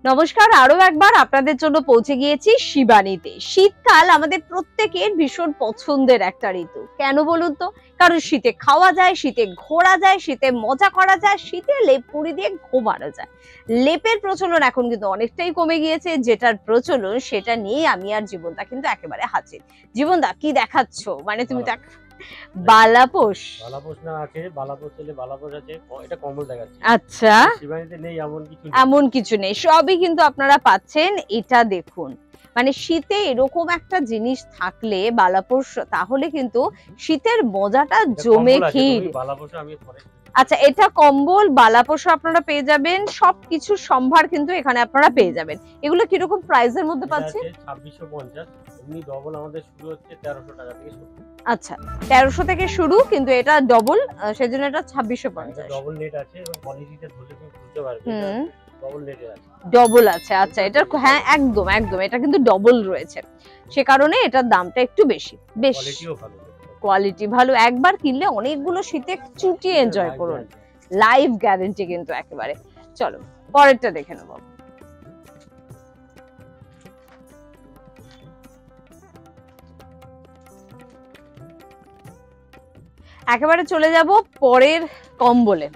নমস্কার, আরো একবার আপনাদের জন্য পৌঁছে গিয়েছি শিবানীতে। শীতকাল আমাদের প্রত্যেকের ভীষণ পছন্দের একটা ঋতু। কেন বলুন তো? কারণ শীতে খাওয়া যায়, শীতে ঘোরা যায়, শীতে মজা করা যায়, শীতে লেপ মুড়ি দিয়ে ঘুমানো যায়। লেপের প্রচলন এখন কিন্তু অনেকটাই কমে গিয়েছে, যেটার প্রচলন সেটা নিয়ে আমি আর জীবনদা কিন্তু একেবারে হাজির। জীবনদা, কি দেখাচ্ছ? মানে তুমি তো বালাপোষ না আছে, বালাপোষ আছে, এটা কম্বল দেখাচ্ছে। আচ্ছা, শিবানীতে নেই এমন কিছু নেই, সবই কিন্তু আপনারা পাচ্ছেন। এটা দেখুন, মানে শীতে এরকম একটা জিনিস থাকলে বালাপোষ, তাহলে কিন্তু শীতের মজাটা জমে ক্ষীর। আচ্ছা, এটা কম্বল, বালাপোষ আপনারা পেয়ে যাবেন, সবকিছু সম্ভার কিন্তু এখানে আপনারা পেয়ে যাবেন। এগুলো কিরকম প্রাইসের মধ্যে পাচ্ছেন? 2650। এমনি ডবল আমাদের শুরু হচ্ছে 1300 টাকা থেকে শুরু। আচ্ছা, 1300 থেকে শুরু, কিন্তু এটা ডবল, সেজন্য এটা 2650। ডবল নেট আছে এবং কোয়ালিটিটা ধরে তুমি বুঝতে পারবে। ডবল নেটের আছে, ডবল আছে। আচ্ছা, এটা হ্যাঁ একদম একদম, এটা কিন্তু ডবল রয়েছে, সে কারণে এটার দামটা একটু বেশি। বেশ, কোয়ালিটিও ভালো, কোয়ালিটি ভালো। একবার কিনলে অনেকগুলো শীতে চুটিয়ে এনজয় করুন, লাইভ গ্যারান্টি কিন্তু একেবারে। চলো পরেরটা দেখে নেব। একেবারে চলে যাব পরের কম্বলে।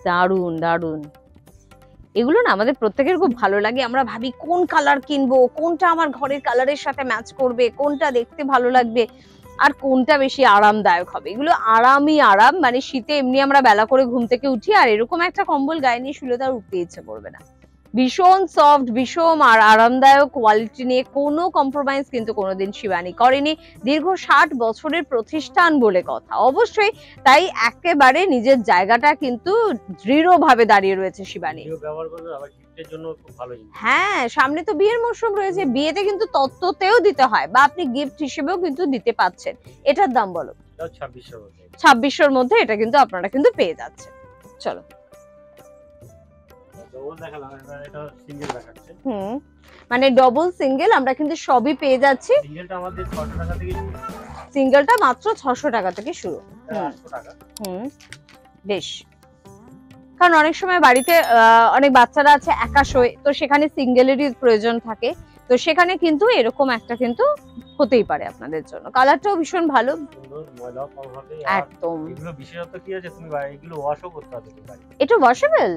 দারুন দারুন, এগুলো না আমাদের প্রত্যেকের খুব ভালো লাগে। আমরা ভাবি কোন কালার কিনবো, কোনটা আমার ঘরের কালারের সাথে ম্যাচ করবে, কোনটা দেখতে ভালো লাগবে, আর কোনটা বেশি আরামদায়ক হবে। এগুলো আরামই আরাম, মানে শীতে এমনি আমরা বেলা করে ঘুম থেকে উঠি আর এরকম একটা কম্বল গায়ে নিয়ে শুলে তার উঠতে ইচ্ছে করবে না। ভীষণ সফট, ভীষণ আর আরামদায়ক, কোয়ালিটি নিয়ে কোনো কম্প্রোমাইজ কিন্তু কোনোদিন শিবানী করেনি। দীর্ঘ 60 বছরের প্রতিষ্ঠান বলে কথা, অবশ্যই তাই একেবারে নিজের জায়গাটা কিন্তু দৃঢ়ভাবে দাঁড়িয়ে রয়েছে শিবানী। হ্যাঁ, সামনে তো বিয়ের মৌসুম রয়েছে, বিয়েতে কিন্তু তত্ত্বতেও দিতে হয়, বা আপনি গিফট হিসেবেও কিন্তু দিতে পাচ্ছেন। এটার দাম বলো? 2600-র মধ্যে এটা কিন্তু আপনারা কিন্তু পেয়ে যাচ্ছেন। চলো, মানে ডবল সিঙ্গেল আমরা কিন্তু সবই পেয়ে যাচ্ছি। সিঙ্গেলটা মাত্র 600 টাকা থেকে শুরু। বেশ, কারণ অনেক সময় বাড়িতে অনেক বাচ্চারা আছে একা শোয়, তো সেখানে সিঙ্গেলেরই প্রয়োজন থাকে, তো সেখানে কিন্তু এরকম একটা কিন্তু হতেই পারে আপনাদের জন্য। কালারটাও ভীষণ ভালো, একদম। এগুলো বিশেষত কি আছে, তুমি এগুলো ওয়াশও করতে পারবে। এটা ওয়াশেবল?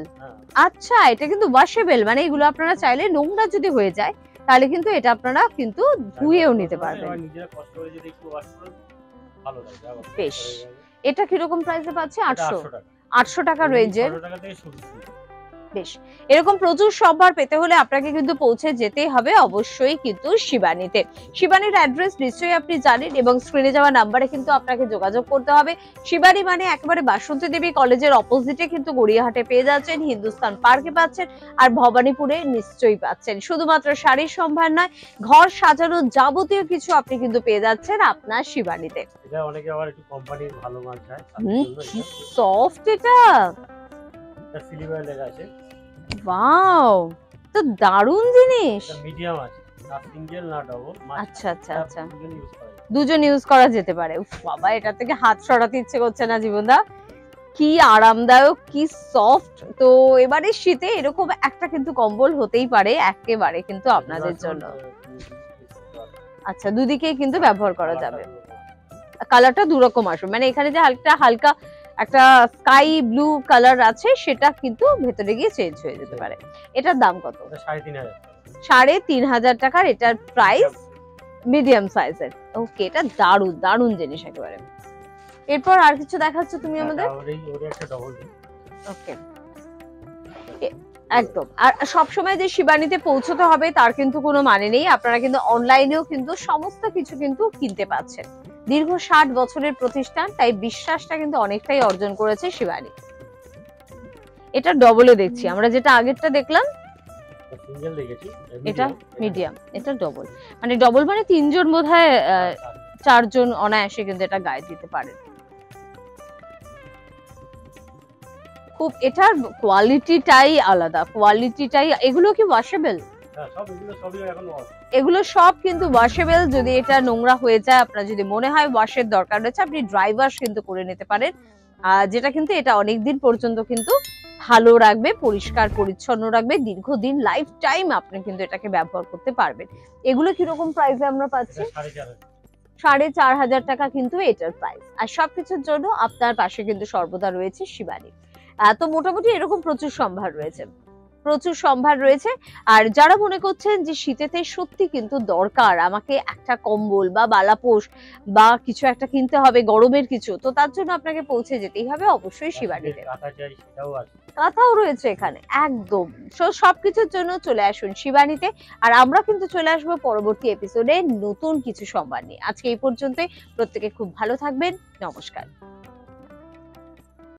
আচ্ছা, এটা কিন্তু ওয়াশেবল, মানে এগুলো আপনারা চাইলে নোংরা যদি হয়ে যায় তাহলে কিন্তু এটা আপনারা কিন্তু ধুয়েও নিতে পারবেন। নিজেরা কষ্ট করে যদি একটু ওয়াশ করো ভালো লাগবে। বেশ, এটা কি রকম প্রাইসে পাচ্ছে? 800 টাকা। 800 টাকা রেঞ্জের। 800 টাকা থেকে শুরু। বেশ, এরকম প্রচুর সম্ভার পেতে হলে আপনাকে কিন্তু পৌঁছে যেতেই হবে অবশ্যই কিন্তু শিবানীতে। শিবানীর অ্যাড্রেস নিশ্চয়ই আপনি জানেন, এবং স্ক্রিনে যাওয়া নাম্বারে কিন্তু আপনাকে যোগাযোগ করতে হবে। শিবানী মানে একেবারে বাসন্তী দেবী কলেজের অপোজিটে কিন্তু গড়িয়াহাটে পেয়ে যাচ্ছেন, হিন্দুস্তান পার্কে পাচ্ছেন, আর ভবানীপুরে নিশ্চয়ই পাচ্ছেন। শুধুমাত্র শাড়ির সম্ভার নয়, ঘর সাজানোর যাবতীয় কিছু আপনি কিন্তু পেয়ে যাচ্ছেন আপনার শিবানীতে। এটা অনেকে আবার একটু কোম্পানির ভালো মাল চায়, কি সফট এটা, সিলভার লেখা আছে। ওয়াও, তো দারুণ জিনিস। মিডিয়াম আছে, না সিঙ্গেল না ডবল। আচ্ছা আচ্ছা আচ্ছা, দুজন ইউজ করা যেতে পারে। উফ বাবা, এটা থেকে হাত সরাতে ইচ্ছে করছে না জীবনদা। কি আরামদায়ক, কি সফট। তো এবারে শীতে এরকম একটা কিন্তু কম্বল হতেই পারে একেবারে কিন্তু আপনাদের জন্য। আচ্ছা, দুদিকে কিন্তু ব্যবহার করা যাবে। কালারটা দুরকম আসবে, মানে এখানে যে হালকা একটা স্কাই ব্লু কালার আছে, সেটা কিন্তু ভেতরে গিয়ে চেঞ্জ হয়ে যেতে পারে। এটার দাম কত? 3500 টাকার এটার প্রাইস, মিডিয়াম সাইজের। ওকে, এটা দারুণ দারুণ জিনিস একেবারে। এরপর আর কিছু দেখাচ্ছ তুমি আমাদের? ওকে, একদম। আর সবসময় যে শিবানীতে পৌঁছতে হবে তার কিন্তু কোনো মানে নেই, আপনারা কিন্তু অনলাইনেও কিন্তু সমস্ত কিছু কিন্তু কিনতে পাচ্ছেন। দীর্ঘ 60 বছরের প্রতিষ্ঠান, তাই বিশ্বাসটা কিন্তু অনেকটাই অর্জন করেছে শিবানী। এটা ডবলে দেখছি আমরা, যেটা আগেরটা দেখলাম এটা মিডিয়াম, এটা ডবল। মানে ডবল মানে 3 জন বোধহয় 4 জন অনায়াসে কিন্তু এটা গায়ে দিতে পারেন। খুব, এটার কোয়ালিটিটাই আলাদা, কোয়ালিটিটাই। এগুলো কি ওয়াশেবল? এগুলো সব কিন্তু ওয়াশেবল। যদি এটা নোংরা হয়ে যায়, আপনার যদি মনে হয় ওয়াশের দরকার রয়েছে, আপনি ড্রাই ওয়াশ কিন্তু করে নিতে পারেন, যেটা কিন্তু এটা অনেকদিন পর্যন্ত কিন্তু ভালো রাখবে, পরিষ্কার পরিচ্ছন্ন রাখবে, দীর্ঘদিন লাইফ টাইম আপনি কিন্তু এটাকে ব্যবহার করতে পারবেন। এগুলো কিরকম প্রাইসে আমরা পাচ্ছি? 4,500 টাকা কিন্তু এটার প্রাইস। আর সবকিছুর জন্য আপনার পাশে কিন্তু সর্বদা রয়েছে শিবানী। তো মোটামুটি এরকম প্রচুর সম্ভার রয়েছে, প্রচুর সম্ভার রয়েছে। আর যারা মনে করছেন যে শীতেতে সত্যি কিন্তু দরকার আমাকে একটা কম্বল বা বালাপোষ বা কিছু একটা কিনতে হবে গরমের কিছু, তো তার জন্য আপনাকে পৌঁছে যেতেই হবে অবশ্যই শিবানীতে। কাঁথাও রয়েছে এখানে একদম। সবকিছুর জন্য চলে আসুন শিবানীতে। আর আমরা কিন্তু চলে আসবো পরবর্তী এপিসোডে নতুন কিছু সম্ভার নিয়ে। আজকে এই পর্যন্তই। প্রত্যেকে খুব ভালো থাকবেন। নমস্কার।